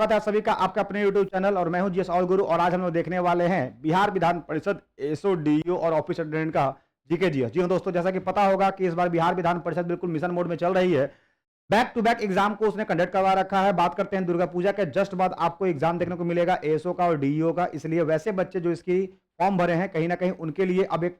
स्वागत है आप सभी का आपका अपने YouTube चैनल और मैं हूं जीएस ऑल गुरु। और आज हम लोग देखने वाले हैं बिहार विधान परिषद एसओ डीईओ और ऑफिस अटेंडेंट का जीके जीएस। जी हां दोस्तों, जैसा कि पता होगा कि इस बार बिहार विधान परिषद बिल्कुल मिशन मोड में चल रही है। बैक टू बैक एग्जाम को उसने कंडक्ट करवा रखा है। बात करते हैं दुर्गा पूजा के जस्ट बाद आपको एग्जाम देखने को मिलेगा एएसओ का और डीईओ का। इसलिए वैसे बच्चे जो इसकी फॉर्म भरे हैं, कहीं ना कहीं उनके लिए अब एक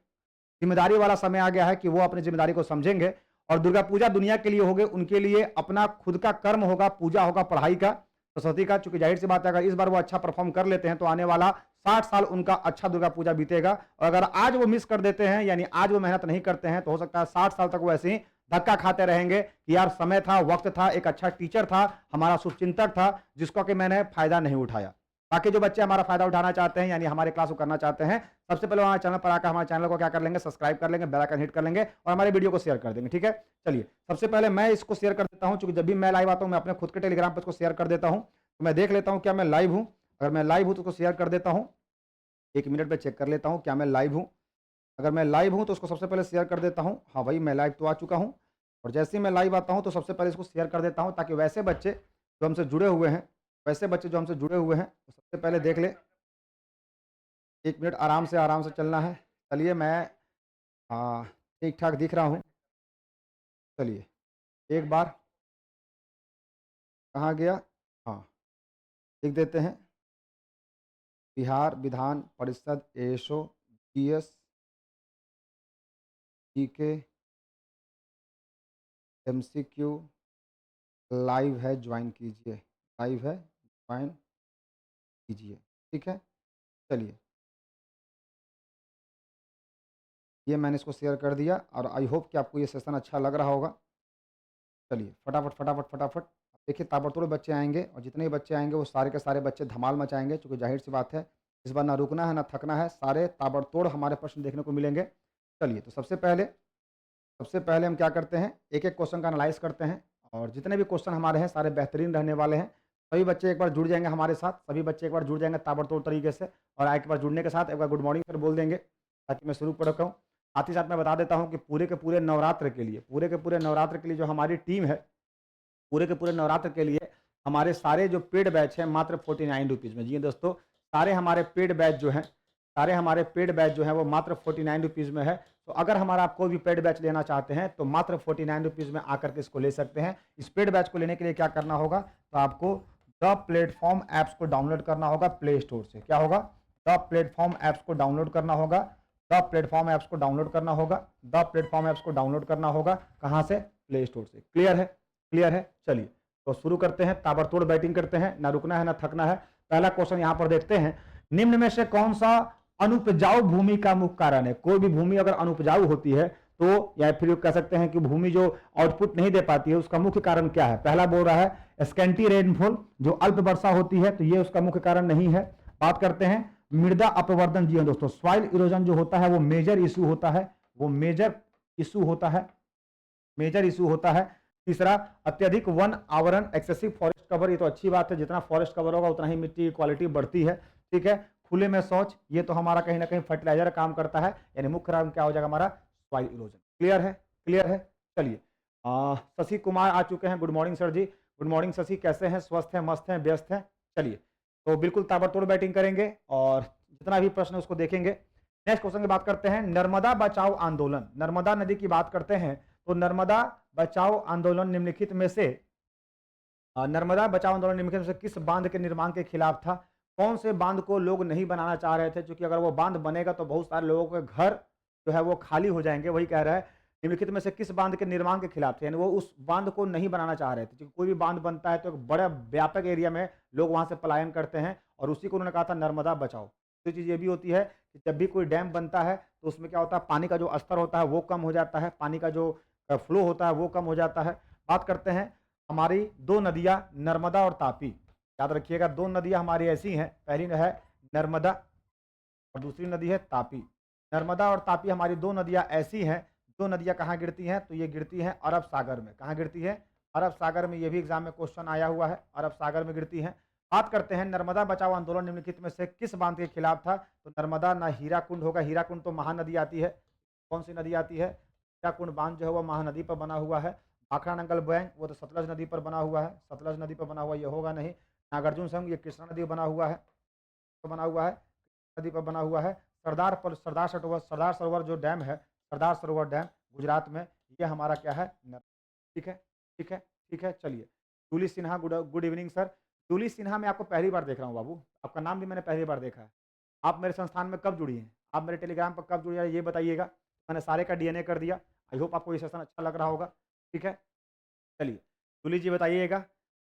जिम्मेदारी वाला समय आ गया है कि वो अपनी जिम्मेदारी को समझेंगे। और दुर्गा पूजा दुनिया के लिए होगे, उनके लिए अपना खुद का कर्म होगा, पूजा होगा, पढ़ाई का, सरस्वती का। चूंकि जाहिर सी बात है अगर इस बार वो अच्छा परफॉर्म कर लेते हैं तो आने वाला 60 साल उनका अच्छा दुर्गा पूजा बीतेगा। और अगर आज वो मिस कर देते हैं, यानी आज वो मेहनत नहीं करते हैं, तो हो सकता है 60 साल तक वो ऐसे ही धक्का खाते रहेंगे कि यार समय था, वक्त था, एक अच्छा टीचर था, हमारा शुभचिंतक था, जिसका कि मैंने फायदा नहीं उठाया। बाकी जो बच्चे हमारा फायदा उठाना चाहते हैं, यानी हमारे क्लास को करना चाहते हैं, सबसे पहले हमारे चैनल पर आकर हमारे चैनल को क्या कर लेंगे, सब्सक्राइब कर लेंगे, बेल आइकन हिट कर लेंगे और हमारे वीडियो को शेयर कर देंगे। ठीक है, चलिए सबसे पहले मैं इसको शेयर कर देता हूं। क्योंकि जब भी मैं लाइव आता हूं मैं अपने खुद के टेलीग्राम पर इसको शेयर कर देता हूं। तो मैं देख लेता हूं क्या मैं लाइव हूं। अगर मैं लाइव हूं तो उसको शेयर कर देता हूं। 1 मिनट में चेक कर लेता हूं क्या मैं लाइव हूं। अगर मैं लाइव हूं तो उसको सबसे पहले शेयर कर देता हूं। हाँ भाई, मैं लाइव तो आ चुका हूं। और जैसे ही मैं लाइव आता हूं तो सबसे पहले इसको शेयर कर देता हूं, ताकि वैसे बच्चे जो हमसे जुड़े हुए हैं, वो सबसे पहले देख ले। 1 मिनट आराम से चलना है। चलिए मैं ठीक ठाक दिख रहा हूँ। चलिए एक बार कहाँ गया, हाँ लिख देते हैं Bihar Vidhan Parishad SO GS GK MCQ live है, ज्वाइन कीजिए। लाइव है, ज्वाइन कीजिए। ठीक है, चलिए ये मैंने इसको शेयर कर दिया और आई होप कि आपको ये सेशन अच्छा लग रहा होगा। चलिए फटाफट फटाफट फटाफट देखिए, ताबड़तोड़ बच्चे आएंगे और जितने भी बच्चे आएंगे वो सारे के सारे बच्चे धमाल मचाएंगे। क्योंकि जाहिर सी बात है इस बार ना रुकना है ना थकना है, सारे ताबड़तोड़ हमारे प्रश्न देखने को मिलेंगे। चलिए तो सबसे पहले हम क्या करते हैं, एक एक क्वेश्चन का एनालाइज करते हैं। और जितने भी क्वेश्चन हमारे हैं सारे बेहतरीन रहने वाले हैं। सभी बच्चे एक बार जुड़ जाएंगे हमारे साथ, सभी बच्चे एक बार जुड़ जाएंगे ताबड़तोड़ तरीके से। और एक बार जुड़ने के साथ एक बार गुड मॉर्निंग फिर बोल देंगे, ताकि मैं शुरू कर सकूँ। साथ ही साथ मैं बता देता हूँ कि पूरे के पूरे नवरात्र के लिए जो हमारी टीम है, पूरे के पूरे नवरात्र के लिए हमारे सारे जो पेड बैच हैं मात्र 49 रुपीज़ में। जी दोस्तों, सारे हमारे पेड बैच जो हैं वो मात्र 49 रुपीज़ में है। तो अगर हमारा आप कोई भी पेड बैच लेना चाहते हैं तो मात्र 49 रुपीज़ में आकर के इसको ले सकते हैं। इस पेड बैच को लेने के लिए क्या करना होगा, तो आपको द प्लेटफॉर्म ऐप्स को डाउनलोड करना होगा प्ले स्टोर से। क्या होगा, द प्लेटफॉर्म ऐप्स को डाउनलोड करना होगा। द प्लेटफॉर्म ऐप्स को डाउनलोड करना होगा। द प्लेटफॉर्म ऐप्स को डाउनलोड करना होगा कहाँ से, प्ले स्टोर से। क्लियर है, क्लियर है। चलिए तो शुरू करते हैं, ताबड़तोड़ बैटिंग करते हैं, ना रुकना है ना थकना है। पहला क्वेश्चन यहां पर देखते हैं, निम्न में से कौन सा अनुपजाऊ भूमि का मुख्य कारण है। कोई भी भूमि अगर अनुपजाऊ होती है तो, या फिर कह सकते हैं कि भूमि जो आउटपुट नहीं दे पाती है, उसका मुख्य कारण क्या है। पहला बोल रहा है स्कैंटी रेनफॉल, जो अल्प वर्षा होती है, तो ये उसका मुख्य कारण नहीं है। बात करते हैं मृदा अपवर्तन। जी हाँ दोस्तों, सॉइल इरोजन जो होता है वो मेजर इशू होता है, मेजर इशू होता है। तीसरा, अत्यधिक वन आवरण, एक्सेसिव फॉरेस्ट कवर। ये तो अच्छी बात है, जितना फॉरेस्ट कवर होगा उतना ही मिट्टी की क्वालिटी बढ़ती है। ठीक है, खुले में शौच, ये तो हमारा कहीं ना कहीं फर्टिलाइजर काम करता है, यानी मुख्य कारण क्या हो जाएगा हमारा, सॉइल इरोजन। क्लियर है, क्लियर है। चलिए शशि कुमार आ चुके हैं, गुड मॉर्निंग सर जी। गुड मॉर्निंग शशि, कैसे हैं, स्वस्थ हैं, मस्त हैं, व्यस्त हैं। चलिए तो बिल्कुल ताबड़तोड़ बैटिंग करेंगे और जितना भी प्रश्न है उसको देखेंगे। नेक्स्ट क्वेश्चन की बात करते हैं, नर्मदा बचाओ आंदोलन। नर्मदा नदी की बात करते हैं तो नर्मदा बचाओ आंदोलन निम्नलिखित में से किस बांध के निर्माण के खिलाफ था। कौन से बांध को लोग नहीं बनाना चाह रहे थे, क्योंकि अगर वो बांध बनेगा तो बहुत सारे लोगों के घर जो है वो खाली हो जाएंगे। वही कह रहा है निम्नलिखित में से किस बांध के निर्माण के खिलाफ थे, यानी वो उस बांध को नहीं बनाना चाह रहे थे। क्योंकि कोई भी बांध बनता है तो एक बड़ा व्यापक एरिया में लोग वहां से पलायन करते हैं, और उसी को उन्होंने कहा था नर्मदा बचाओ। तो चीज़ ये भी होती है कि जब भी कोई डैम बनता है तो उसमें क्या होता है, पानी का जो स्तर होता है वो कम हो जाता है, पानी का जो फ्लो होता है वो कम हो जाता है। बात करते हैं हमारी दो नदियां नर्मदा और तापी। याद रखिएगा, दो नदियां हमारी ऐसी हैं, पहली है नर्मदा और दूसरी नदी है तापी। नर्मदा और तापी हमारी दो नदियां ऐसी हैं, दो नदियां कहाँ गिरती हैं, तो ये गिरती हैं अरब सागर में। कहाँ गिरती है, अरब सागर में। ये भी एग्जाम में क्वेश्चन आया हुआ है, अरब सागर में गिरती हैं। बात करते हैं नर्मदा बचाओ आंदोलन निम्नलिखित में से किस बांध के खिलाफ था, तो नर्मदा ना हीराकुंड होगा, हीराकुंड तो महानदी आती है। कौन सी नदी आती है, हीराकुंड बांध जो है वो महानदी पर बना हुआ है। भाखड़ा नंगल बैंक वो तो सतलज नदी पर बना हुआ है, सतलज नदी पर बना हुआ, ये होगा नहीं। नागार्जुन संघ ये कृष्णा नदी पर बना हुआ है, तो बना हुआ है, नदी पर बना हुआ है। सरदार सरोवर जो डैम है, सरदार सरोवर डैम गुजरात में, ये हमारा क्या है, ठीक है, ठीक है, ठीक है। चलिए, Julie Sinha, good evening sir. Julie Sinha मैं आपको पहली बार देख रहा हूँ बाबू, आपका नाम भी मैंने पहली बार देखा है। आप मेरे संस्थान में कब जुड़ी हैं, आप मेरे टेलीग्राम पर कब जुड़ी है ये बताइएगा। मैंने सारे का डीएनए कर दिया। आई होप आपको ये सेशन अच्छा लग रहा होगा, ठीक है। चलिए, जूली जी बताइएगा।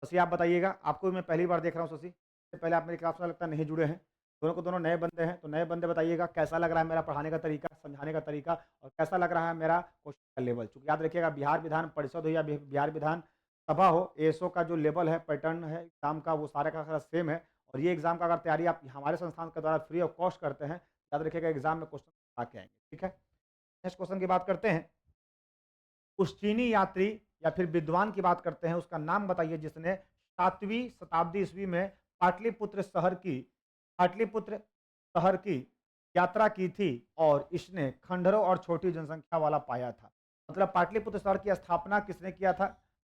शशि आप बताइएगा, आपको भी मैं पहली बार देख रहा हूँ शशि, इससे पहले आप मेरी क्लास में लगता है नहीं जुड़े हैं। दोनों को दोनों नए बंदे हैं, तो नए बंदे बताइएगा कैसा लग रहा है मेरा पढ़ाने का तरीका, समझाने का तरीका, और कैसा लग रहा है मेरा क्वेश्चन का लेवल। चूंकि याद रखिएगा, बिहार विधान परिषद हो या बिहार विधान सभा हो, एएसओ का जो लेवल है, पैटर्न है एग्जाम का, वो सारा का सारा सेम है। और ये एग्जाम का अगर तैयारी आप हमारे संस्थान के द्वारा फ्री ऑफ कॉस्ट करते हैं, याद रखिएगा एग्जाम में क्वेश्चन आके आएंगे, ठीक है। नेक्स्ट क्वेश्चन की बात करते हैं। उस चीनी यात्री या फिर विद्वान की बात करते हैं, उसका नाम बताइए जिसने 7वीं शताब्दी ईस्वी में पाटलिपुत्र शहर की यात्रा की थी और इसने खंडहरों और छोटी जनसंख्या वाला पाया था। मतलब पाटलिपुत्र शहर की स्थापना किसने किया था?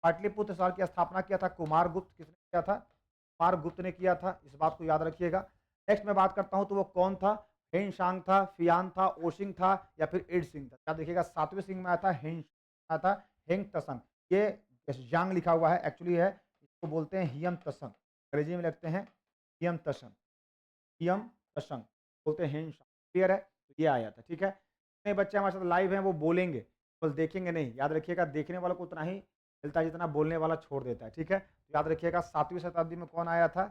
पाटलिपुत्र शहर की स्थापना किया था कुमारगुप्त। किसने किया था? कुमारगुप्त ने किया था, इस बात को याद रखिएगा। नेक्स्ट मैं बात करता हूं तो वो कौन था? हेनशांग था, फियान था, ओशिंग था, या फिर इड सिंह था। याद देखिएगा 7वें सिंह में आया था आया था हेंग तसंग। ये यांग लिखा हुआ है, एक्चुअली है इसको बोलते हैं हियम तसंग, अंग्रेजी में लिखते हैं हियम तसंग, हियम तसंग बोलते हैं हेंग। क्लियर है? तो ये आया था, ठीक है। जितने बच्चे हमारे साथ लाइव हैं वो बोलेंगे, बस देखेंगे नहीं। याद रखिएगा, देखने वालों को उतना ही मिलता है जितना बोलने वाला छोड़ देता है, ठीक है। तो याद रखिएगा 7वीं शताब्दी में कौन आया था?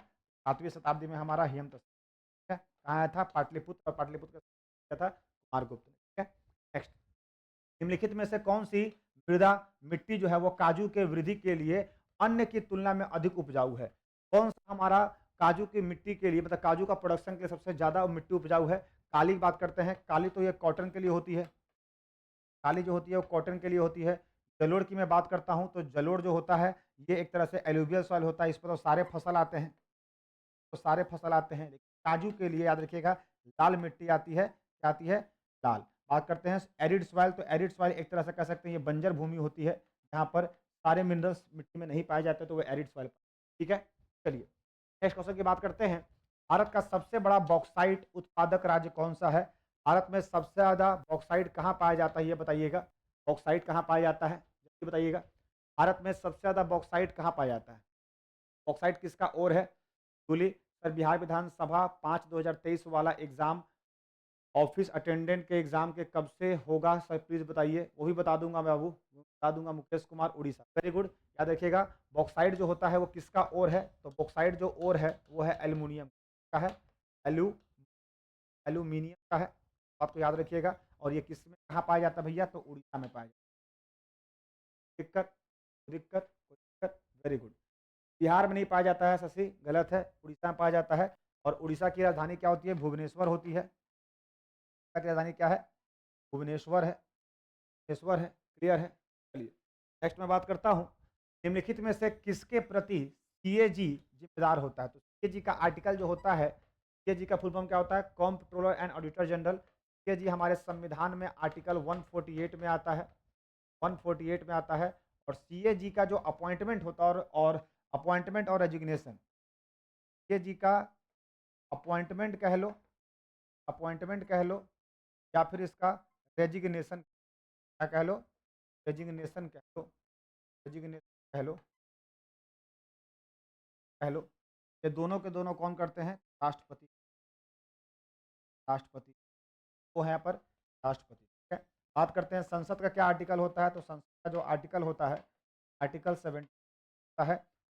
7वीं शताब्दी में हमारा हियम तसंग, ठीक है। कहाँ आया था? पाटलिपुत्र, और पाटलिपुत्र का था कुमारगुप्त ने, ठीक है। नेक्स्ट, निम्नलिखित में से कौन सी मृदा मिट्टी जो है वो काजू के वृद्धि के लिए अन्य की तुलना में अधिक उपजाऊ है? कौन सा हमारा काजू की मिट्टी के लिए, मतलब काजू का प्रोडक्शन के लिए सबसे ज्यादा मिट्टी उपजाऊ है? काली की बात करते हैं। काली तो ये कॉटन के लिए होती है, काली जो होती है वो कॉटन के लिए होती है। जलोढ़ की मैं बात करता हूं तो जलोढ़ जो होता है ये एक तरह से एलुवियल सॉइल होता है, इस पर तो सारे फसल आते हैं, तो सारे फसल आते हैं। काजू के लिए याद रखिएगा लाल मिट्टी आती है, क्या आती है? लाल। बात करते हैं एरिड सॉइल, तो एरिड सॉइल एक तरह से कह सकते हैं ये बंजर भूमि होती है, जहाँ पर सारे मिनरल्स मिट्टी में नहीं पाए जाते, तो वो एरिड सॉइल, ठीक है। चलिए, नेक्स्ट क्वेश्चन की बात करते हैं। भारत का सबसे बड़ा बॉक्साइट उत्पादक राज्य कौन सा है? भारत में सबसे ज्यादा बॉक्साइट कहाँ पाया जाता है ये बताइएगा। बॉक्साइट कहाँ पाया जाता है ये बताइएगा। भारत में सबसे ज्यादा बॉक्साइट कहाँ पाया जाता है? बॉक्साइट किसका और है? बोली सर, बिहार विधानसभा 5/2023 वाला एग्जाम ऑफिस अटेंडेंट के एग्जाम के कब से होगा सर, प्लीज बताइए। वो भी बता दूंगा मैं बाबू, बता दूंगा। Mukesh Kumar Orissa, very good. याद रखिएगा बॉक्साइट जो होता है वो किसका और है? तो बॉक्साइट जो और है वो है एल्यूमिनियम का है, एलू एल्यूमिनियम का है, आपको याद रखिएगा। और ये किस में कहाँ पाया जाता है भैया? तो उड़ीसा में पाया जाता है। दिक्कत दिक्कत दिक्कत, वेरी गुड। बिहार में नहीं पाया जाता है शशि, गलत है, उड़ीसा में पाया जाता है। और उड़ीसा की राजधानी क्या होती है? भुवनेश्वर होती है। उड़ीसा की राजधानी क्या है? भुवनेश्वर है, भुवनेश्वर है। क्लियर है? चलिए, नेक्स्ट मैं बात करता हूँ। निम्नलिखित में से किसके प्रति सीएजी जिम्मेदार होता है? तो सीएजी का आर्टिकल जो होता है, सीएजी का फुल फॉर्म क्या होता है? Comptroller and auditor general. CAG हमारे संविधान में आर्टिकल 148 में आता है, 148 में आता है। और सीएजी का जो अपॉइंटमेंट होता है, और अपॉइंटमेंट और रेजिग्नेशन, सीएजी का अपॉइंटमेंट कह लो, अपॉइंटमेंट कह लो, या फिर इसका रेजिग्नेशन, क्या कह लो? रेजिग्नेशन कह लो, रेजिग्नेशन कह लो, कह लो। ये दोनों के दोनों कौन करते हैं? राष्ट्रपति, राष्ट्रपति वो है यहाँ पर राष्ट्रपति, ठीक है। बात करते हैं संसद का क्या आर्टिकल होता है? तो संसद का जो आर्टिकल होता है, आर्टिकल 7 होता है।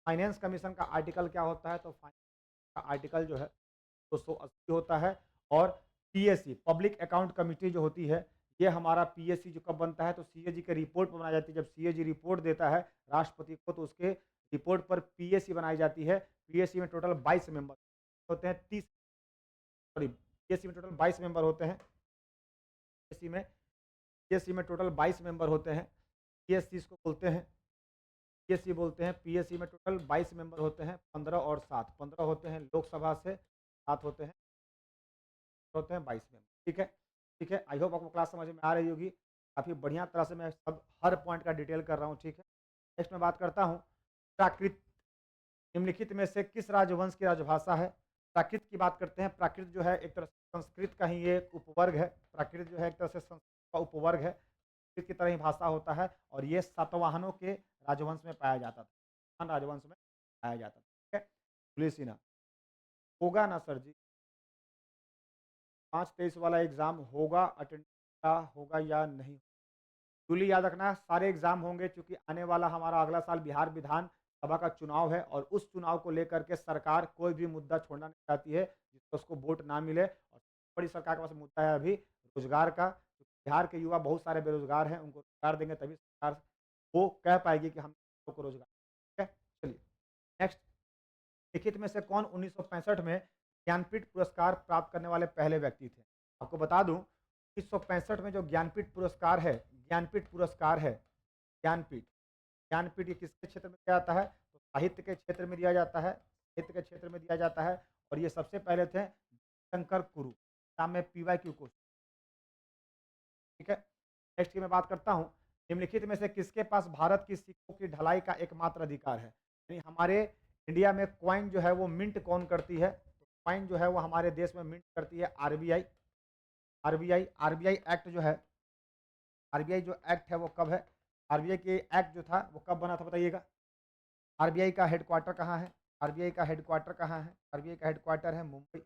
फाइनेंस कमीशन का आर्टिकल क्या होता है? तो फाइनेंस का आर्टिकल जो है 280 होता है। और पीएससी पब्लिक अकाउंट कमेटी जो होती है, ये हमारा पीएससी जो कब बनता है? तो सीएजी के रिपोर्ट पर बनाई जाती है। जब सीएजी रिपोर्ट देता है राष्ट्रपति को, तो उसके रिपोर्ट पर पीएससी बनाई जाती है। पीएससी में टोटल 22 मेंबर होते हैं, 30 सॉरी, पीएससी में टोटल 22 मेंबर होते हैं। पीएससी में पीएससी में टोटल 22 मेंबर होते हैं। पीएससी इसको बोलते हैं, पीएससी बोलते हैं। पीएससी में टोटल 22 मेंबर होते हैं, 15 और 7, 15 होते हैं लोकसभा से, 7 होते हैं 22 मेंबर, ठीक है। ठीक है, आई होप आपको क्लास समझ में आ रही होगी। काफ़ी बढ़िया तरह से मैं सब हर पॉइंट का डिटेल कर रहा हूँ, ठीक है। नेक्स्ट मैं बात करता हूँ प्राकृत निम्नलिखित में से किस राजवंश की राजभाषा है? प्राकृत की बात करते हैं। प्राकृत जो है एक तरह से संस्कृत का ही एक उपवर्ग है। प्राकृत जो है एक तरह से संस्कृत का उपवर्ग है। संस्कृत की तरह ही भाषा होता है और ये सातवाहनों के राजवंश में पाया जाता था। सातवाहन राजवंश में पाया जाता था। ठीक है? जुलियस सीना होगा ना सर जी? 5-23 वाला एग्जाम होगा, अटेंड होगा या नहीं? जूली याद रखना सारे एग्जाम होंगे क्योंकि आने वाला हमारा अगला साल बिहार विधान सभा का चुनाव है और उस चुनाव को लेकर के सरकार कोई भी मुद्दा छोड़ना नहीं चाहती है जिसको उसको वोट ना मिले। और बड़ी सरकार के पास मुद्दा है अभी रोजगार का। बिहार के युवा बहुत सारे बेरोजगार हैं, उनको रोजगार देंगे तभी सरकार वो कह पाएगी कि हम लोग को रोजगार। ठीक है, चलिए नेक्स्ट। लिखित में से कौन 1965 में ज्ञानपीठ पुरस्कार प्राप्त करने वाले पहले व्यक्ति थे? आपको बता दूं 1965 में जो ज्ञानपीठ पुरस्कार है, ज्ञानपीठ पुरस्कार है, ज्ञानपीठ ज्ञानपीठ ये किसके क्षेत्र में दिया जाता है? तो साहित्य के क्षेत्र में दिया जाता है, साहित्य के क्षेत्र में दिया जाता है। और ये सबसे पहले थे शंकर कुरु, नाम में PYQ क्वेश्चन। ठीक है, नेक्स्ट की मैं बात करता हूँ। निम्नलिखित में से किसके पास भारत की सिक्कों की ढलाई का एकमात्र अधिकार है? यानी हमारे इंडिया में कॉइन जो है वो मिंट कौन करती है? तो कॉइन जो है वो हमारे देश में मिंट करती है RBI। RBI एक्ट जो है, RBI जो एक्ट है वो कब है? RBI के एक्ट जो था वो कब बना था बताइएगा? RBI का हेडक्वार्टर कहाँ है? RBI का हेडक्वार्टर कहाँ है? RBI का हेडक्वार्टर है मुंबई।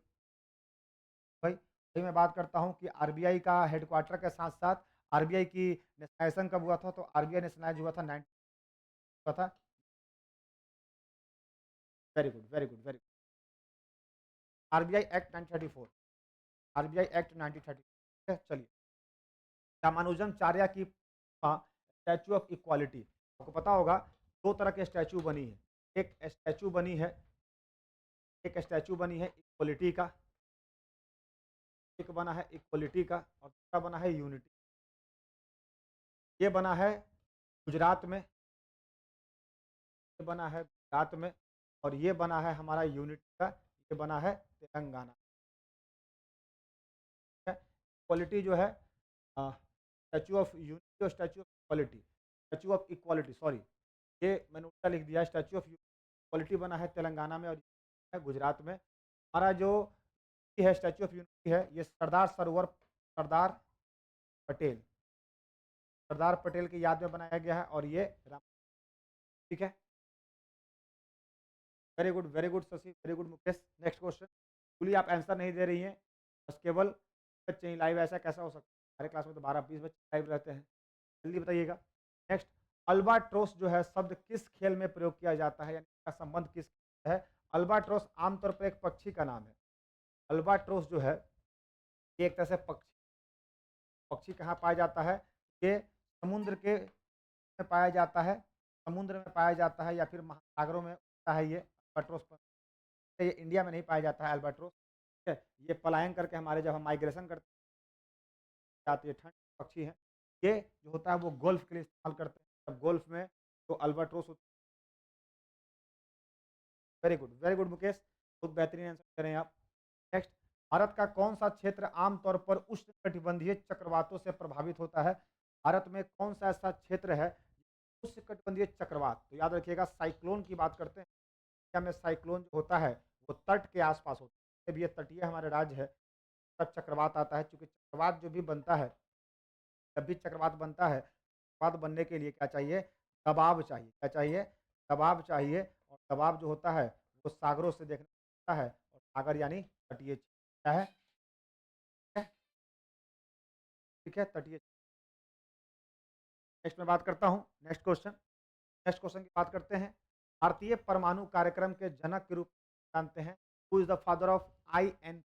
भाई अभी मैं बात करता हूँ कि RBI का हेडक्वार्टर के साथ साथ RBI की नेशनलाइजेशन कब हुआ था? तो RBI नेशनलाइज हुआ था 90 हुआ था। Very good, very good, very good. RBI act 1934, RBI act 1934। चलिए, रामानुजनचार्य की स्टैचू ऑफ इक्वालिटी आपको पता होगा दो तरह के स्टैचू बनी है। एक स्टैचू बनी है, एक स्टैचू बनी है इक्वालिटी का, एक बना है इक्वालिटी का और दूसरा बना है यूनिटी। ये बना है गुजरात में, ये बना है गुजरात में और ये बना है हमारा यूनिटी का, ये बना है तेलंगाना। इक्वालिटी जो है स्टैचू ऑफ यूनिटी और statue of equality, statue of equality sorry, ये मैंने उल्टा लिख दिया। स्टैचू ऑफ इक्वालिटी बना है तेलंगाना में और है गुजरात में। हमारा जो ये है स्टैचू ऑफ यूनिटी है, ये सरदार पटेल सरदार पटेल की याद में बनाया गया है और ये राम। ठीक है, very good Shashi, very good Mukesh. Next question. बोलिए आप आंसर नहीं दे रही हैं, बस केवल बच्चे ही लाइव, ऐसा कैसा हो सकता है? हमारे क्लास में तो 12-20 बच्चे लाइव रहते हैं। जल्दी बताइएगा। नेक्स्ट, अल्बाट्रोस जो है शब्द किस खेल में प्रयोग किया जाता है, यानी इसका संबंध किस खेल से है? अल्बाट्रोस आमतौर पर एक पक्षी का नाम है। अल्बाट्रोस जो है ये एक तरह से पक्षी पक्षी कहाँ पाया जाता है? ये समुद्र के में पाया जाता है, समुद्र में पाया जाता है या फिर महासागरों में होता है ये अल्बाट्रोस। ये इंडिया में नहीं पाया जाता है अल्बाट्रोस। ठीक है, ये पलायन करके हमारे जब हम माइग्रेशन करते जाती है, ठंड पक्षी है। ये जो होता है वो गोल्फ के लिए इस्तेमाल करते हैं, जब गोल्फ में तो अल्बाट्रोस होता है। वेरी गुड मुकेश, बहुत बेहतरीन आंसर दे रहे हैं आप। नेक्स्ट, भारत का कौन सा क्षेत्र आमतौर पर उष्णकटिबंधीय चक्रवातों से प्रभावित होता है? भारत में कौन सा ऐसा क्षेत्र है उष्णकटिबंधीय चक्रवात? तो याद रखिएगा साइक्लोन की बात करते हैं। इंडिया में साइक्लोन जो होता है वो तट के आसपास होता है। जब ये तटीय हमारे राज्य है तब चक्रवात आता है, क्योंकि चक्रवात जो भी बनता है, जब भी चक्रवात बनता है, चक्रवात बनने के लिए क्या चाहिए? दबाव चाहिए। क्या चाहिए? दबाव चाहिए। और दबाव जो होता है वो सागरों से देखने को मिलता है और सागर यानी तटीय क्षेत्र। क्या है? ठीक है, तटीय। नेक्स्ट मैं बात करता हूँ, नेक्स्ट क्वेश्चन की बात करते हैं। भारतीय परमाणु कार्यक्रम के जनक के रूप में जानते हैं। Who is the father of INP,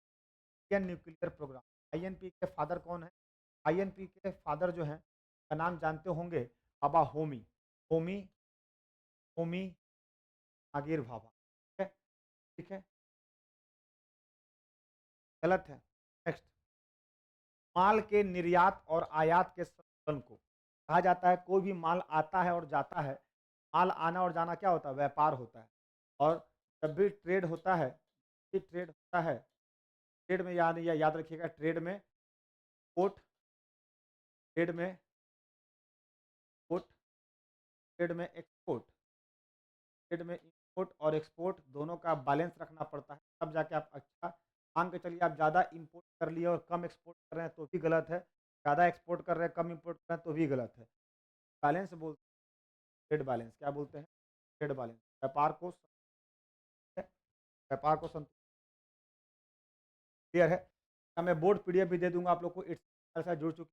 Indian nuclear programme? INP के फादर कौन है? INP के फादर जो हैं का नाम जानते होंगे, बाबा होमी, होमी होमी आगिर भाभा। ठीक है, ठीक है, गलत है। नेक्स्ट, माल के निर्यात और आयात के संतुलन को कहा जाता है। कोई भी माल आता है और जाता है, माल आना और जाना क्या होता है? व्यापार होता है। और जब भी ट्रेड होता है, ट्रेड होता है, ट्रेड में याद रखिएगा, पोर्ट ट्रेड में पोर्ट ट्रेड में एक्सपोर्ट, ट्रेड में इम्पोर्ट और एक्सपोर्ट दोनों का बैलेंस रखना पड़ता है, तब जाके आप अच्छा मान के चलिए। आप ज़्यादा इम्पोर्ट कर लिए और कम एक्सपोर्ट कर रहे हैं तो भी गलत है, ज़्यादा एक्सपोर्ट कर रहे हैं कम इम्पोर्ट कर रहे हैं तो भी गलत है। बैलेंस बोलते हैं, ट्रेड बैलेंस क्या बोलते हैं? Trade balance. व्यापार को संतुलित। क्लियर है? क्या मैं बोर्ड पीडीएफ भी दे दूंगा आप लोग को। इट्स हमारे साथ जुड़ चुकी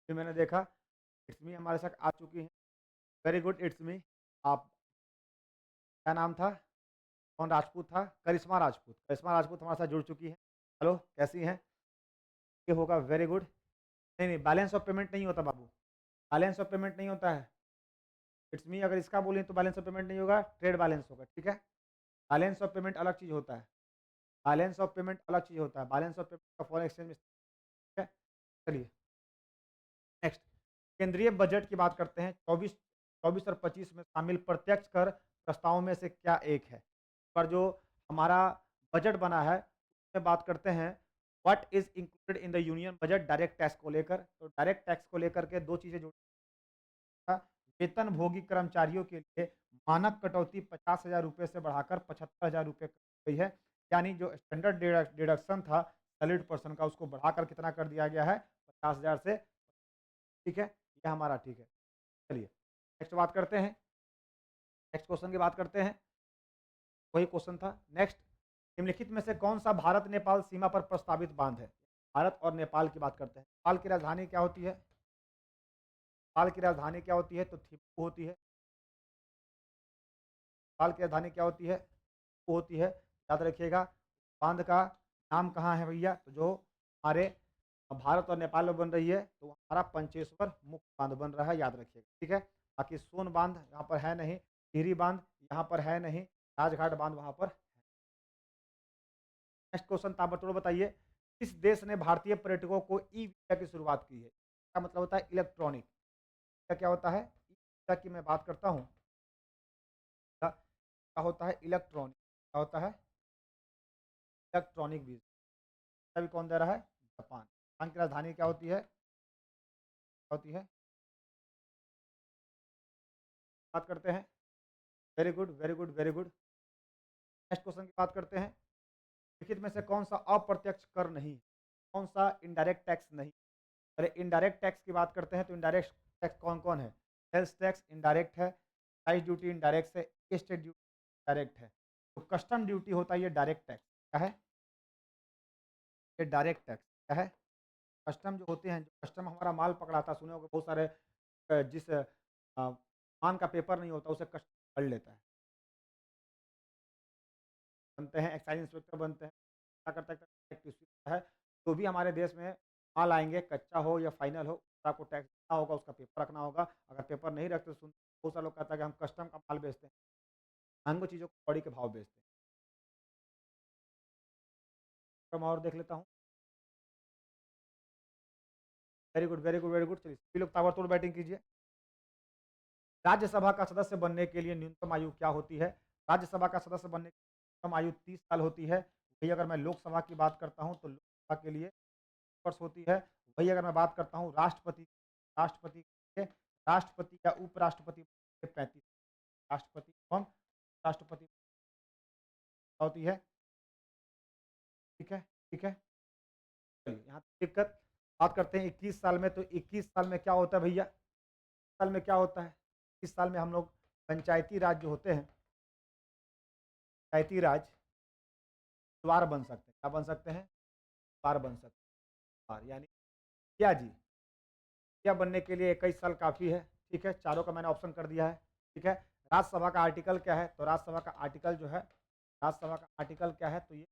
है, मैंने देखा इट्स मी हमारे साथ आ चुकी है। Very good it's me. आप क्या नाम था? कौन राजपूत था? करिश्मा राजपूत। करिश्मा राजपूत हमारे साथ जुड़ चुकी है। हेलो, कैसी हैं? ये होगा वेरी गुड। नहीं नहीं, बैलेंस ऑफ पेमेंट नहीं होता बाबू, बैलेंस ऑफ पेमेंट नहीं होता है। इट्स मी अगर इसका बोलें तो बैलेंस ऑफ पेमेंट नहीं होगा, ट्रेड बैलेंस होगा। ठीक है, बैलेंस ऑफ पेमेंट अलग चीज़ होता है। बैलेंस ऑफ पेमेंट अलग चीज़ होता है, बैलेंस ऑफ पेमेंट का फॉरेन एक्सचेंज में। ठीक है, चलिए नेक्स्ट। केंद्रीय बजट की बात करते हैं। 24 और 25 में शामिल प्रत्यक्ष कर प्रस्तावों में से क्या एक है? पर जो हमारा बजट बना है उसमें बात करते हैं what is included in the union budget direct tax को लेकर। तो डायरेक्ट टैक्स को लेकर के दो चीजें जुड़ी हैं। वेतन भोगी कर्मचारियों के लिए मानक कटौती 50,000 रुपये से बढ़ाकर 75,000 रुपये कर गई है। यानी जो स्टैंडर्ड डिडक्शन था सैलरीड पर्सन का, उसको बढ़ाकर कितना कर दिया गया है? 50,000 से। ठीक है, ये हमारा ठीक है। चलिए नेक्स्ट बात करते हैं, नेक्स्ट क्वेश्चन की बात करते हैं। वही क्वेश्चन था नेक्स्ट। निम्नलिखित में से कौन सा भारत नेपाल सीमा पर प्रस्तावित बांध है? भारत और नेपाल की बात करते हैं। नेपाल की राजधानी क्या होती है? नेपाल की राजधानी क्या होती है? तो थिम्पू होती है। नेपाल की राजधानी क्या होती है? वो होती है। याद रखिएगा। बांध का नाम कहाँ है भैया? तो जो हमारे भारत और नेपाल में बन रही है तो हमारा पंचेश्वर मुख्य बांध बन रहा है, याद रखिएगा। ठीक है, बाकी सोन बांध यहाँ पर है नहीं, टिहरी बांध यहाँ पर है नहीं, राजघाट बांध वहाँ पर। नेक्स्ट क्वेश्चन ताबड़तोड़ बताइए। किस देश ने भारतीय पर्यटकों को ई वीजा की शुरुआत की है? क्या मतलब होता है इलेक्ट्रॉनिक? क्या होता है ई वीजा की मैं बात करता हूँ। क्या होता है इलेक्ट्रॉनिक? क्या होता है इलेक्ट्रॉनिक वीजा? अभी कौन दे रहा है? जापान। जापान की राजधानी क्या होती है? क्या होती है? बात करते हैं। Very good very good very good. Next question की बात करते हैं। लिखित में से कौन सा अप्रत्यक्ष कर नहीं, कौन सा इनडायरेक्ट टैक्स नहीं? अरे इनडायरेक्ट टैक्स की बात करते हैं तो इनडायरेक्ट टैक्स कौन कौन है? सेल्स टैक्स इनडायरेक्ट है, एक्साइज ड्यूटी इनडायरेक्ट है, स्टेट ड्यूटी डायरेक्ट है। तो कस्टम ड्यूटी होता है ये डायरेक्ट टैक्स। क्या है? ये डायरेक्ट टैक्स क्या है? कस्टम जो होते हैं, जो कस्टम हमारा माल पकड़ाता है, सुने होंगे बहुत सारे जिस माल का पेपर नहीं होता उसे कस्टम पकड़ लेता है, बनते हैं एक्साइज इंस्पेक्टर बनते हैं। क्या करता है? टैक्स होता है। जो भी हमारे देश में माल आएंगे, कच्चा हो या फाइनल हो, उसका आपको टैक्स देना होगा, उसका पेपर रखना होगा। अगर पेपर नहीं रखते सुन, बहुत सारे लोग कहता है कि हम कस्टम का माल बेचते हैं, महंगो चीज़ों को बड़ी के भाव बेचते हैं। तो मैं और देख लेता हूँ। Very good very good very good. चलिए सभी लोग ताबड़तोड़ बैटिंग कीजिए। राज्यसभा का सदस्य बनने के लिए न्यूनतम आयु क्या होती है? राज्यसभा का सदस्य बनने की न्यूनतम आयु 30 साल होती है। वही अगर मैं लोकसभा की बात करता हूँ तो लोकसभा के लिए वर्ष होती है। वही अगर मैं बात करता हूँ राष्ट्रपति, राष्ट्रपति के लिए, राष्ट्रपति या उपराष्ट्रपति 35। राष्ट्रपति एवं राष्ट्रपति होती है। ठीक है ठीक है। चलिए यहाँ दिक्कत बात करते हैं 21 साल में। तो 21 साल में क्या होता है भैया? साल में क्या होता है? 21 साल में हम लोग पंचायती राज जो होते हैं, पंचायती राज द्वार बन सकते हैं। क्या बन सकते हैं? द्वार बन सकते हैं। द्वार यानी क्या जी? क्या बनने के लिए 21 साल काफ़ी है। ठीक है, चारों का मैंने ऑप्शन कर दिया है। ठीक है, राज्यसभा का आर्टिकल क्या है? तो राज्यसभा का आर्टिकल जो है, राज्यसभा का आर्टिकल क्या है? तो ये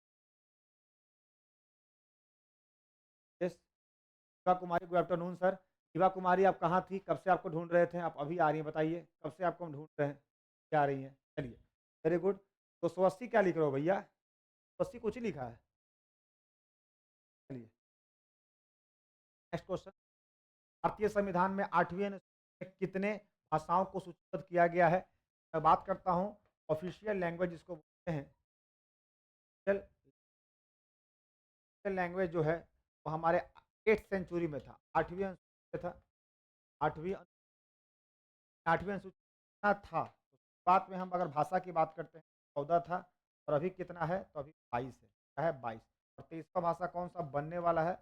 शिवा कुमारी, गुड आफ्टरनून सर। शिवा कुमारी आप कहाँ थी? कब से आपको ढूंढ रहे थे? आप अभी आ रही हैं, बताइए कब से आपको हम ढूंढ रहे हैं, क्या आ रही हैं? चलिए वेरी गुड। तो 180 क्या लिख रहे हो भैया? 180 कुछ ही लिखा है। चलिए नेक्स्ट क्वेश्चन। भारतीय संविधान में 8वीं अनुसूची में कितने भाषाओं को सूचीबद्ध किया गया है? मैं बात करता हूँ ऑफिशियल लैंग्वेज जिसको बोलते हैं। लैंग्वेज जो है वो हमारे 8th सेंचुरी में था, 8वीं अनुसूची में था। 8वीं 8वीं अनुसूची में था। तो बात में हम अगर भाषा की बात करते हैं 14 था और अभी कितना है, तो अभी 22 है, क्या है 22। और 23वां भाषा कौन सा बनने वाला है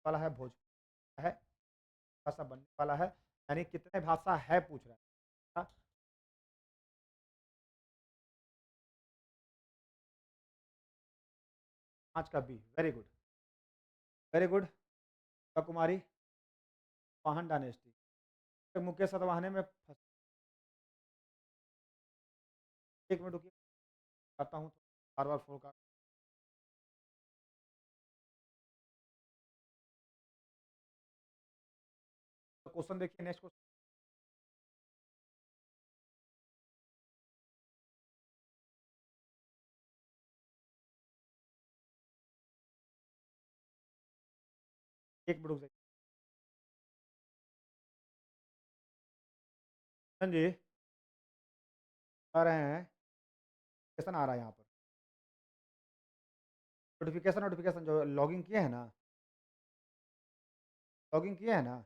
भोजपुरी है, भाषा बनने वाला है, यानी कितने भाषा है पूछ रहा है। हाँ, 5 का B, very good, very good. Kumari, वाहन डायनेस्टी, मुकेश सतवाहने में एक मिनट रुकिए, आता हूँ, बार बार फोन का क्वेश्चन देखिए, नेक्स्ट क्वेश्चन। एक मिनट रुक जाइए। हाँ जी, आ रहे हैं, क्वेश्चन आ रहा है यहाँ पर, नोटिफिकेशन नोटिफिकेशन जो लॉगिंग किए हैं ना, लॉगिंग किए हैं ना।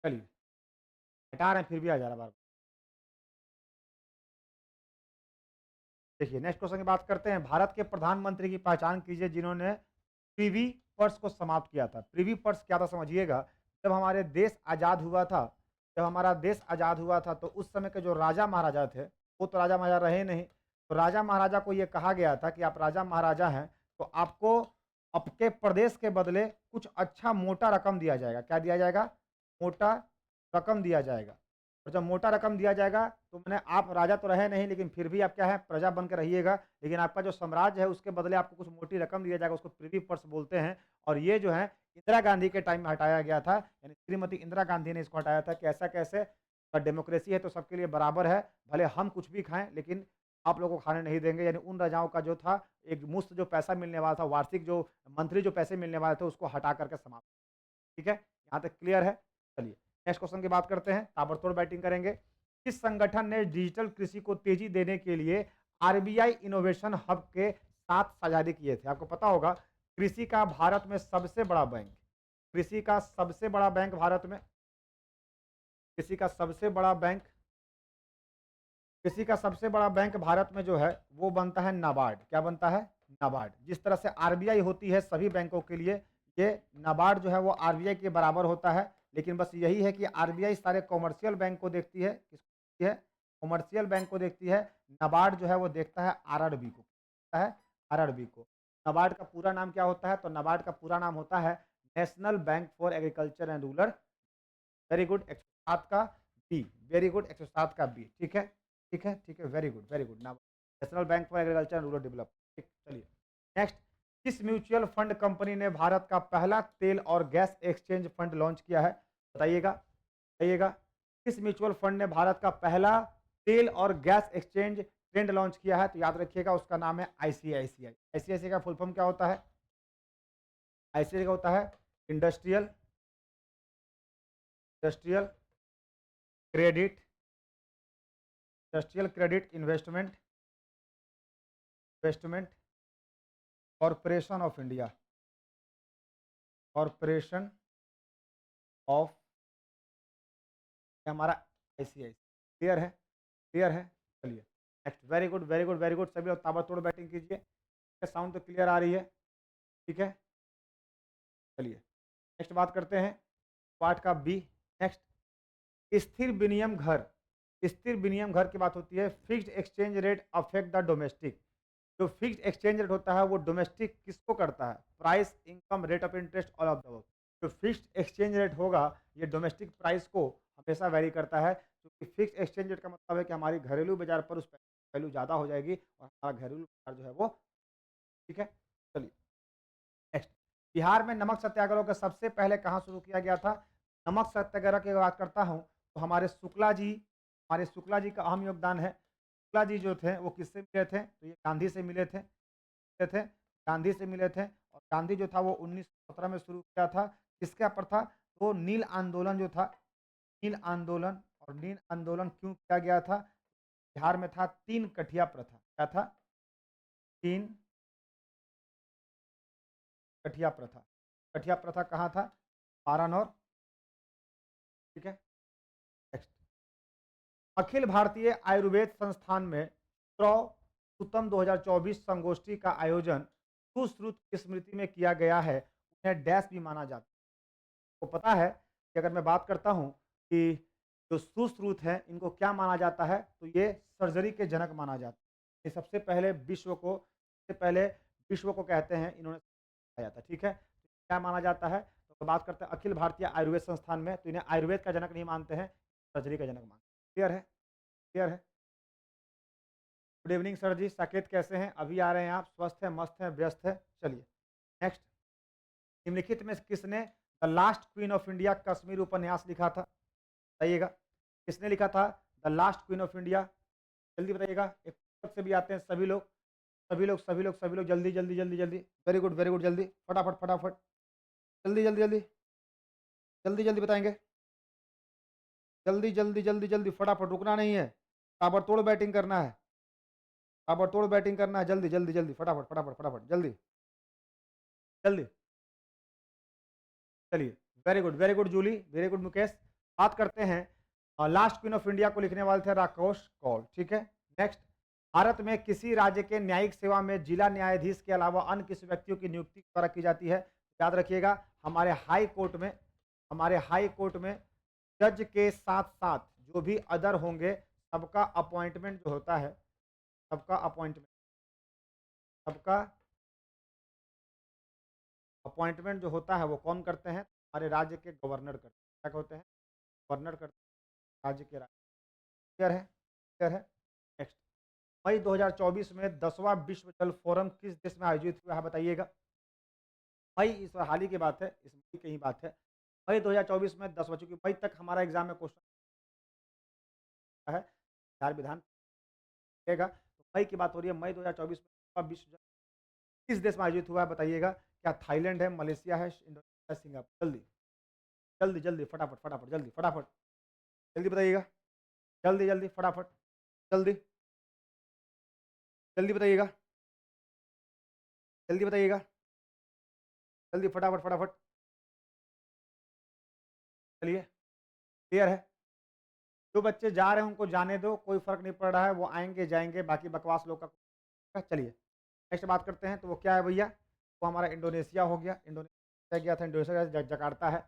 चलिए, हटा रहे हैं, फिर भी आ जा रहा है बार। देखिए, नेक्स्ट क्वेश्चन की बात करते हैं। भारत के प्रधानमंत्री की पहचान कीजिए जिन्होंने प्रिवी पर्स को समाप्त किया था। प्रिवी पर्स क्या था समझिएगा। जब हमारे देश आज़ाद हुआ था, जब हमारा देश आज़ाद हुआ था, तो उस समय के जो राजा महाराजा थे, वो तो राजा महाराजा रहे नहीं, तो राजा महाराजा को ये कहा गया था कि आप राजा महाराजा हैं, तो आपको आपके प्रदेश के बदले कुछ अच्छा मोटा रकम दिया जाएगा। क्या दिया जाएगा? मोटा रकम दिया जाएगा। और जब मोटा रकम दिया जाएगा, तो मैंने, आप राजा तो रहे नहीं, लेकिन फिर भी आप क्या है, प्रजा बन के रहिएगा, लेकिन आपका जो साम्राज्य है उसके बदले आपको कुछ मोटी रकम दिया जाएगा, उसको प्रिवी पर्स बोलते हैं। और ये जो है इंदिरा गांधी के टाइम में हटाया गया था, यानी श्रीमती इंदिरा गांधी ने इसको हटाया था कि ऐसा कैसे, डेमोक्रेसी है तो सबके लिए बराबर है, भले हम कुछ भी खाएं लेकिन आप लोगों को खाने नहीं देंगे। यानी उन राजाओं का जो था, एक मुफ्त जो पैसा मिलने वाला था, वार्षिक जो मंथली जो पैसे मिलने वाले थे, उसको हटा करके समाप्त। ठीक है, यहाँ तक क्लियर है। चलिए, नेक्स्ट क्वेश्चन की बात करते हैं, ताबड़तोड़ बैटिंग करेंगे। किस संगठन ने डिजिटल कृषि को तेजी देने के लिए आरबीआई इनोवेशन हब के साथ साझेदारी किए थे? आपको पता होगा, कृषि का भारत में सबसे बड़ा बैंक, कृषि का सबसे बड़ा बैंक भारत में, कृषि का सबसे बड़ा बैंक, कृषि का सबसे बड़ा बैंक भारत में जो है वो बनता है नाबार्ड। क्या बनता है? नाबार्ड। जिस तरह से आरबीआई होती है सभी बैंकों के लिए, ये नाबार्ड जो है वो आरबीआई के बराबर होता है। लेकिन बस यही है कि आरबीआई सारे कॉमर्शियल बैंक को देखती है, किसको देखती है? कॉमर्शियल बैंक को देखती है। नाबार्ड जो है वो देखता है आरआरबी को, देखता है आरआरबी को। नाबार्ड का पूरा नाम क्या होता है? तो नाबार्ड का पूरा नाम होता है national bank for agriculture and rural. Very good, 107 का बी, वेरी गुड, 107 का बी। ठीक है, ठीक है, ठीक है, very good, very good. Now national bank for agriculture and rural develop. ठीक, चलिए नेक्स्ट। किस म्यूचुअल फंड कंपनी ने भारत का पहला तेल और गैस एक्सचेंज फंड लॉन्च किया है? बताइएगा, बताइएगा। किस म्यूचुअल फंड ने भारत का पहला तेल और गैस एक्सचेंज ट्रेंड लॉन्च किया है? तो याद रखिएगा, उसका नाम है आईसीआईसीआई। आईसीआईसीआई का फुल फॉर्म क्या होता है? आईसीआईसीआई का होता है industrial, industrial credit, industrial credit investment, investment corporation of India, corporation of, हमारा आईसीआई। क्लियर है? क्लियर है? चलिए next. Very good, very good, very good. सभी लोग ताबड़तोड़ बैटिंग कीजिए, साउंड तो क्लियर आ रही है। ठीक है, चलिए नेक्स्ट बात करते हैं, पार्ट का बी। नेक्स्ट, स्थिर विनियम घर, स्थिर विनियम घर की बात होती है। Fixed exchange rate affect the domestic. जो फिक्स्ड एक्सचेंज रेट होता है वो डोमेस्टिक किसको करता है? Price, income, rate of interest, all of the. जो फिक्स्ड एक्सचेंज रेट होगा ये डोमेस्टिक प्राइस को हमेशा वेरी करता है, क्योंकि फिक्स्ड एक्सचेंज रेट का मतलब है कि हमारी घरेलू बाजार पर उस वैल्यू ज़्यादा हो जाएगी और हमारा घरेलू बाजार जो है वो। ठीक है, चलिए नेक्स्ट। बिहार में नमक सत्याग्रह का सबसे पहले कहाँ शुरू किया गया था? नमक सत्याग्रह की बात करता हूँ तो हमारे शुक्ला जी, हमारे शुक्ला जी का अहम योगदान है। शुक्ला जी जो थे वो किससे मिले थे? तो ये गांधी से मिले थे, थे गांधी से मिले थे। और गांधी जो था वो 1917 में शुरू किया था। किसके पर था? तो नील आंदोलन जो था, नील आंदोलन। और नील आंदोलन क्यों किया गया था? बिहार में था तीन कठिया प्रथा। क्या था? तीन, कठिया प्रथा। कठिया प्रथा कहाँ था? वाराणसी। ठीक है, नेक्स्ट। अखिल भारतीय आयुर्वेद संस्थान में उत्तम 2024 संगोष्ठी का आयोजन सुश्रुत की स्मृति में किया गया है, उन्हें डैश भी माना जाता है। तो पता है कि अगर मैं बात करता हूं कि जो सुश्रुत है इनको क्या माना जाता है, तो ये सर्जरी के जनक माना जाता है। ये सबसे पहले विश्व को कहते हैं इन्होंने पाया था। ठीक है, क्या माना जाता है? तो बात करते हैं अखिल भारतीय आयुर्वेद संस्थान में, तो इन्हें आयुर्वेद का जनक नहीं मानते हैं, सर्जरी का जनक मानते हैं। क्लियर है? क्लियर है? गुड इवनिंग सर जी, साकेत कैसे हैं? अभी आ रहे हैं आप? स्वस्थ है, मस्त है, व्यस्त है? चलिए नेक्स्ट। निम्नलिखित में किसने the last queen of India Kashmir उपन्यास लिखा था? बताइएगा, किसने लिखा था the last queen of India? जल्दी बताइएगा, एक पुस्तक से भी आते हैं सभी लोग, सभी लोग सभी लोग सभी लोग, जल्दी जल्दी जल्दी जल्दी, वेरी गुड, जल्दी फटाफट फटाफट, जल्दी जल्दी जल्दी जल्दी जल्दी बताएंगे, जल्दी जल्दी जल्दी जल्दी फटाफट, रुकना नहीं है, ताबड़तोड़ बैटिंग करना है, ताबड़तोड़ बैटिंग करना है, जल्दी जल्दी जल्दी फटाफट फटाफट फटाफट जल्दी जल्दी। चलिए, very good Julie, very good Mukesh. बात करते हैं लास्ट क्वीन ऑफ इंडिया को लिखने वाले थे राकोश कौल। ठीक है, नेक्स्ट। भारत में किसी राज्य के न्यायिक सेवा में जिला न्यायाधीश के अलावा अन्य किसी व्यक्तियों की नियुक्ति द्वारा की जाती है? याद रखिएगा, हमारे हाई कोर्ट में जज के साथ साथ जो भी अदर होंगे, सबका अपॉइंटमेंट जो होता है, सबका अपॉइंटमेंट सबका अपॉइंटमेंट जो होता है वो कौन करते हैं? हमारे राज्य के गवर्नर करते हैं। क्या होते हैं? गवर्नर करते हैं राज्य के। क्लियर है? क्लियर है? नेक्स्ट। मई 2024 में 10वां विश्व जल फोरम किस देश में आयोजित हुआ है? बताइएगा। मई, इस हाल ही की बात है, इस मई की ही बात है। मई 2024 में 10 बच्चों की, मई तक हमारा एग्जाम में क्वेश्चन है, बिहार विधान रहेगा। तो मई की बात हो रही है, मई 2024 में 10वां विश्व जल किस देश में आयोजित हुआ है? बताइएगा। क्या थाईलैंड है, मलेशिया है, इंडोनेशिया, सिंगापुर? जल्दी जल्दी जल्दी फटाफट फटाफट जल्दी फटाफट जल्दी बताइएगा, जल्दी जल्दी फटाफट जल्दी जल्दी बताइएगा, जल्दी बताइएगा, जल्दी फटाफट फटाफट। चलिए, क्लियर है? जो बच्चे जा रहे हैं उनको जाने दो, कोई फर्क नहीं पड़ रहा है, वो आएंगे जाएंगे, बाकी बकवास लोग का। चलिए नेक्स्ट बात करते हैं, तो वो क्या है भैया? वो हमारा इंडोनेशिया हो गया। इंडोनेशिया गया था, इंडोनेशिया जकार्ता है।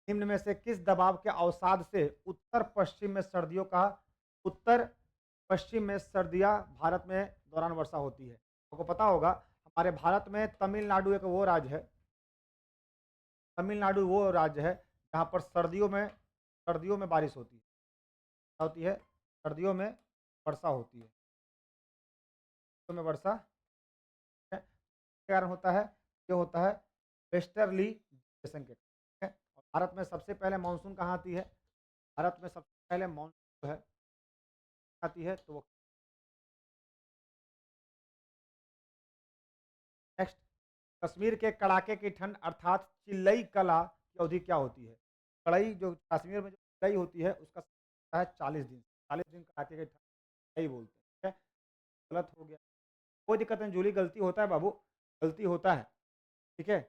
निम्न में से किस दबाव के अवसाद से उत्तर पश्चिम में सर्दियाँ भारत में दौरान वर्षा होती है? आपको पता होगा, हमारे भारत में तमिलनाडु वो राज्य है जहाँ पर सर्दियों में बारिश होती है। क्या होती है? सर्दियों में वर्षा होती है, सर्दियों में वर्षा है। क्या कारण होता है? ये होता है वेस्टर्ली डिप्रेशन के कारण, ठीक है? और भारत में सबसे पहले मानसून कहाँ आती है? भारत में सबसे पहले मानसून जो है आती है, तो वो नेक्स्ट। कश्मीर के कड़ाके की ठंड अर्थात चिल्लई कला की अवधि क्या होती है? कड़ाई जो कश्मीर में जो चिल्लई होती है उसका समय है 40 दिन। 40 दिन कड़ाके की ठंड चिल्लई बोलते हैं। ठीक है, गलत हो गया, कोई दिक्कत नहीं जूली, गलती होता है बाबू, गलती होता है। ठीक है,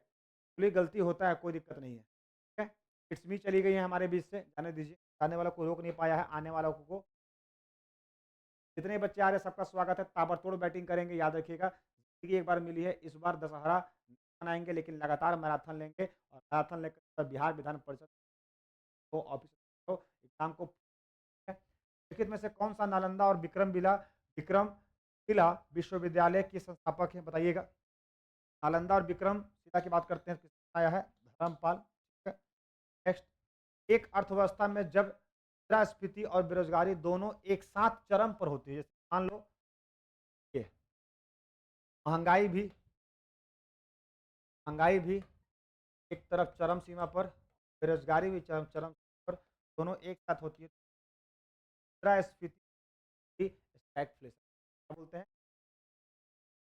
जूली गलती होता है, कोई दिक्कत नहीं है। ठीक है, इट्स मी चली गई है हमारे बीच से, जाने दीजिए। जाने वालों को रोक नहीं पाया है, आने वालों को जितने बच्चे आ रहे हैं सबका स्वागत है। ताबड़तोड़ बैटिंग करेंगे, याद रखिएगा। जिंदगी एक बार मिली है, इस बार दशहरा मनाएंगे, लेकिन लगातार मैराथन लेंगे, और मैराथन लेकर बिहार विधान परिषद को ऑफिस को एग्जाम को। लिखित में से कौन सा नालंदा और विक्रम शिला विश्वविद्यालय की संस्थापक है? बताइएगा। नालंदा और विक्रम शिला की बात करते हैं, किसने आया है? धर्मपाल। ठीक है, नेक्स्ट। एक अर्थव्यवस्था में जब मुद्रास्फीति और बेरोजगारी दोनों एक साथ चरम पर होती है, जैसे मान लो ये महंगाई भी महंगाई भी एक तरफ चरम सीमा पर, बेरोजगारी भी चरम चरम सीमा पर, दोनों एक साथ होती है, मुद्रास्फीति स्टैगफ्लेशन क्या बोलते हैं?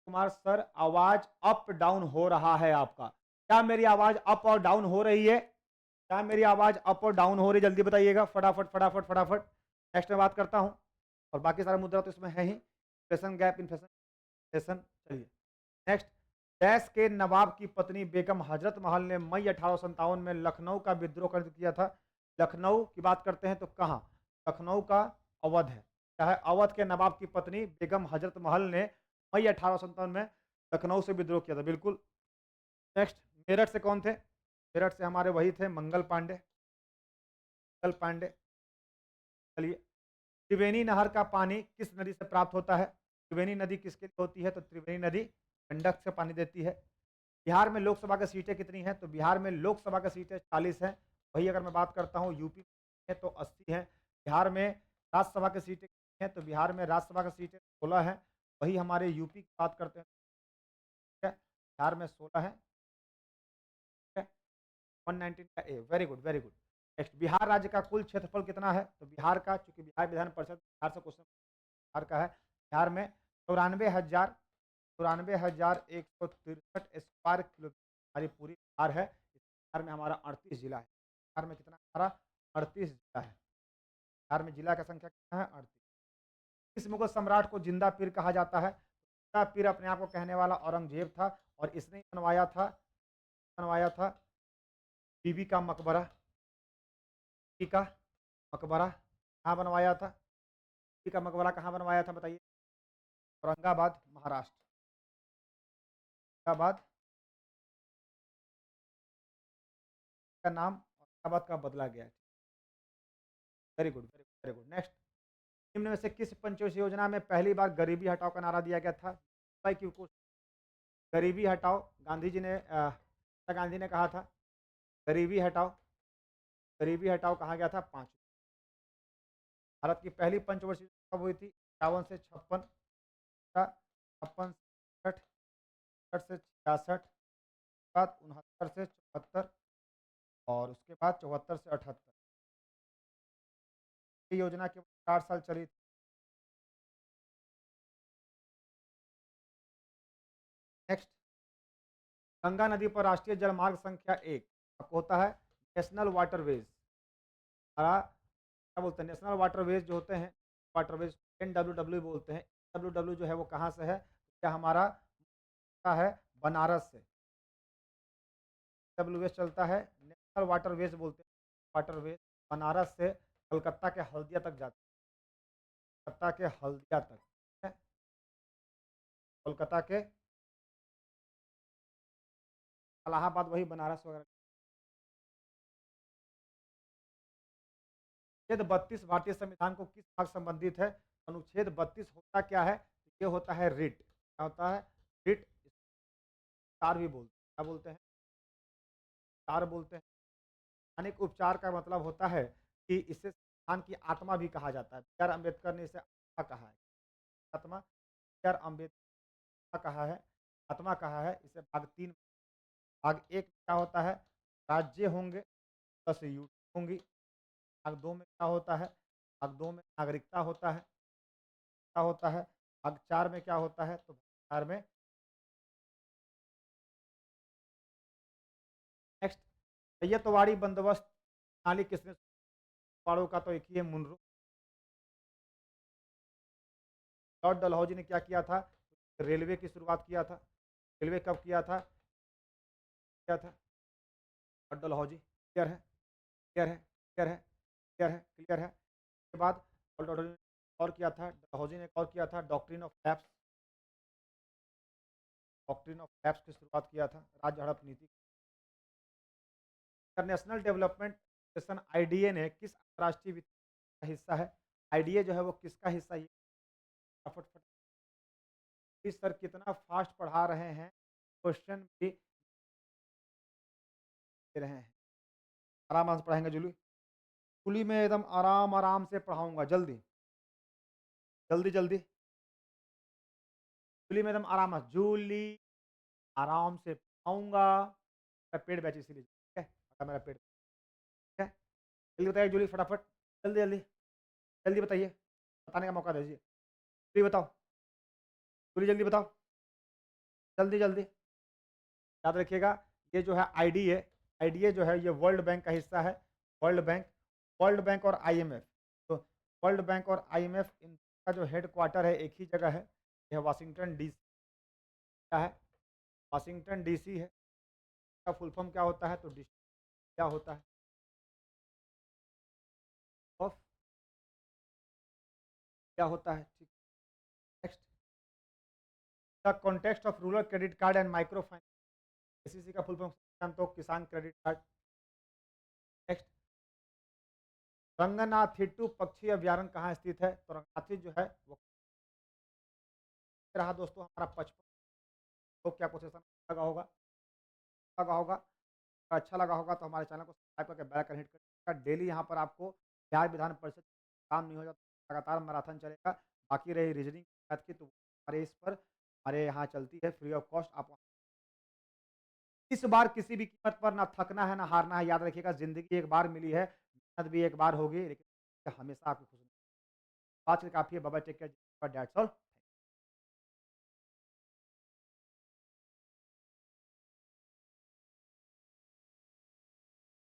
कुमार सर, आवाज अप डाउन हो रहा है आपका। क्या मेरी आवाज अप और डाउन हो रही है? क्या मेरी आवाज अप और डाउन हो रही है? जल्दी बताइएगा, फटाफट फटाफट फटाफट। नेक्स्ट में बात करता हूं, और बाकी सारे मुद्रा तो इसमें है ही। Inflation gap, inflation. चलिए नेक्स्ट, डैश के नवाब की पत्नी बेगम हजरत महल ने मई 1857 में लखनऊ का विद्रोह कर किया था। लखनऊ की बात करते हैं तो कहाँ? लखनऊ का अवध है। क्या है? अवध के नवाब की पत्नी बेगम हजरत महल ने मई 1857 में लखनऊ से विद्रोह किया था, बिल्कुल। नेक्स्ट, मेरठ से कौन थे? मेरठ से हमारे वही थे, मंगल पांडे। मंगल पांडे। चलिए, त्रिवेणी नहर का पानी किस नदी से प्राप्त होता है? त्रिवेणी नदी किसके लिए होती है? तो त्रिवेणी नदी गंडक से पानी देती है। बिहार में लोकसभा की सीटें कितनी हैं? तो बिहार में लोकसभा की सीटें 40 हैं। वही अगर मैं बात करता हूँ यूपी में तो 80 हैं। बिहार में राज्यसभा की सीटें कितनी हैं? तो बिहार में राज्यसभा की सीटें 16 हैं। वही हमारे यूपी की बात करते हैं, ठीक है? बिहार में 16 है, ठीक है? 119 का A, very good, very good. Next, Bihar राज्य का कुल क्षेत्रफल कितना है? तो बिहार का, चूंकि बिहार विधान परिषद बिहार से क्वेश्चन बिहार का है, बिहार में 94,163 स्क्वायर किलोमीटर हमारी पूरी बिहार है। इस बिहार में हमारा 38 जिला है। बिहार में कितना हमारा? 38 जिला है। बिहार में जिला की संख्या कितना है? 38। किस मुगल सम्राट को जिंदा पीर कहा जाता है? जिंदा पीर अपने आप को कहने वाला औरंगजेब था, और इसने ही बनवाया था बीबी का मकबरा। बीबी का मकबरा कहाँ बनवाया था? बीबी का मकबरा कहाँ बनवाया था बताइए? औरंगाबाद, महाराष्ट्र। औरंगाबाद का नाम औरंगाबाद का बदला गया है। Very good, very good, very good. Next, निम्न में से किस पंचवर्षीय योजना में पहली बार गरीबी हटाओ का नारा दिया गया था? भाई क्यों कुछ गरीबी हटाओ, गांधी जी ने गांधी ने कहा था गरीबी हटाओ। गरीबी हटाओ कहा गया था 5। भारत की पहली पंचवर्षीय योजना कब हुई थी? 51 से 56, 56 से 60, 60 से 66, बाद 69 से 74, और उसके बाद 74 से 78। ये योजना केवल 4 साल चली थी। नेक्स्ट, गंगा नदी पर राष्ट्रीय जलमार्ग संख्या 1 आपको होता है नेशनल वाटरवेज। हमारा क्या बोलते हैं? नेशनल वाटरवेज जो होते हैं, वाटरवेज NWW बोलते हैं। NWW जो है वो कहाँ से है? क्या हमारा का है? बनारस से। WS चलता है, नेशनल वाटरवेज बोलते हैं। वाटरवेज बनारस से कलकत्ता के हल्दिया तक जाता है। कलकत्ता के हल्दिया तक, ठीक है? कोलकाता के इलाहाबाद, वही बनारस वगैरह। अनुच्छेद 32 भारतीय संविधान को किस भाग संबंधित है? अनुच्छेद 32 होता क्या है? ये होता है रिट। क्या होता है? रिट। उपचार भी बोलते हैं। क्या बोलते हैं? उपचार बोलते हैं। अनेक उपचार का मतलब होता है कि इसे संविधान की आत्मा भी कहा जाता है। बी आर अम्बेडकर ने इसे आत्मा कहा है। आत्मा, बी आर अम्बेडकर कहा है, आत्मा कहा है। इसे भाग 3, भाग 1 क्या होता है? राज्य होंगे, 10 यूनिट होंगी। भाग 2 में क्या होता है? भाग 2 में नागरिकता होता है, क्या होता है? भाग 4 में क्या होता है? तो भाग 4 में नेक्स्ट, रैयतवाड़ी बंदोबस्त प्रणाली किसने? वाड़ों का तो एक ही है, मुनरो। लॉर्ड डलहौजी ने क्या किया था? रेलवे की शुरुआत किया था। रेलवे कब किया था? किया था लॉर्ड डलहौजी। क्लियर है? क्लियर है? क्लियर है? क्लियर है? क्लियर है? उसके बाद लॉर्ड डलहौजी ने और किया था, डलहौजी ने और किया था doctrine of lapse. Doctrine of lapse की शुरुआत किया था, राज्य हड़प नीति। इंटरनेशनल डेवलपमेंट एसोसिएशन आईडीए ने किस अंतर्राष्ट्रीय वित्त का हिस्सा है? आईडीए जो है वो किसका हिस्सा है? फटाफट। इस सर कितना फास्ट पढ़ा रहे हैं, क्वेश्चन भी दे रहे हैं। आराम से पढ़ाएंगे जूली? जूली में एकदम आराम आराम से पढ़ाऊंगा, जल्दी जल्दी जल्दी। जूली में एकदम आराम से, जूली आराम से पढ़ाऊंगा। मेरा पेट बैच इसीलिए, ठीक है? मेरा पेट, ठीक है? जल्दी बताइए जूली, फटाफट, जल्दी जल्दी जल्दी बताइए, बताने का मौका दीजिए। जल्दी बताओ जूली, जल्दी बताओ, जल्दी जल्दी। याद रखिएगा, ये जो है आईडीए, आईडीए जो है ये वर्ल्ड बैंक का हिस्सा है। वर्ल्ड बैंक, वर्ल्ड बैंक और आईएमएफ, तो वर्ल्ड बैंक और आईएमएफ इनका जो हेड क्वार्टर है एक ही जगह है, यह वाशिंगटन डीसी का है। वाशिंगटन डीसी है, इसका फुल फॉर्म क्या होता है? तो डिस्ट्रिक्ट क्या होता है? ऑफ क्या होता है? ठीक, next, the context of rural credit card and micro finance, KCC का फुल फॉर्म तो किसान क्रेडिट कार्ड। नेक्स्ट, रंगनाथिट्टू पक्षी अभयारण्य कहाँ स्थित है? तो रंगनाथी जो है वो रहा दोस्तों हमारा 55। तो क्या कुछ ऐसा लगा होगा? लगा होगा, अगर अच्छा लगा होगा तो हमारे चैनल को सब्सक्राइब करके बेल आइकन हिट करिएगा। डेली यहाँ पर आपको बिहार विधान परिषद काम नहीं हो जाता, लगातार मैराथन चलेगा। बाकी रही रीजनिंग मैथ की, तो हमारे इस पर हमारे यहाँ चलती है फ्री ऑफ कॉस्ट। आप इस बार किसी भी कीमत पर ना थकना है ना हारना है। याद रखिएगा, जिंदगी एक बार मिली है, मेहनत भी एक बार होगी, लेकिन हमेशा आपको खुश। आज के लिए काफी है, bye bye, take care, that's all.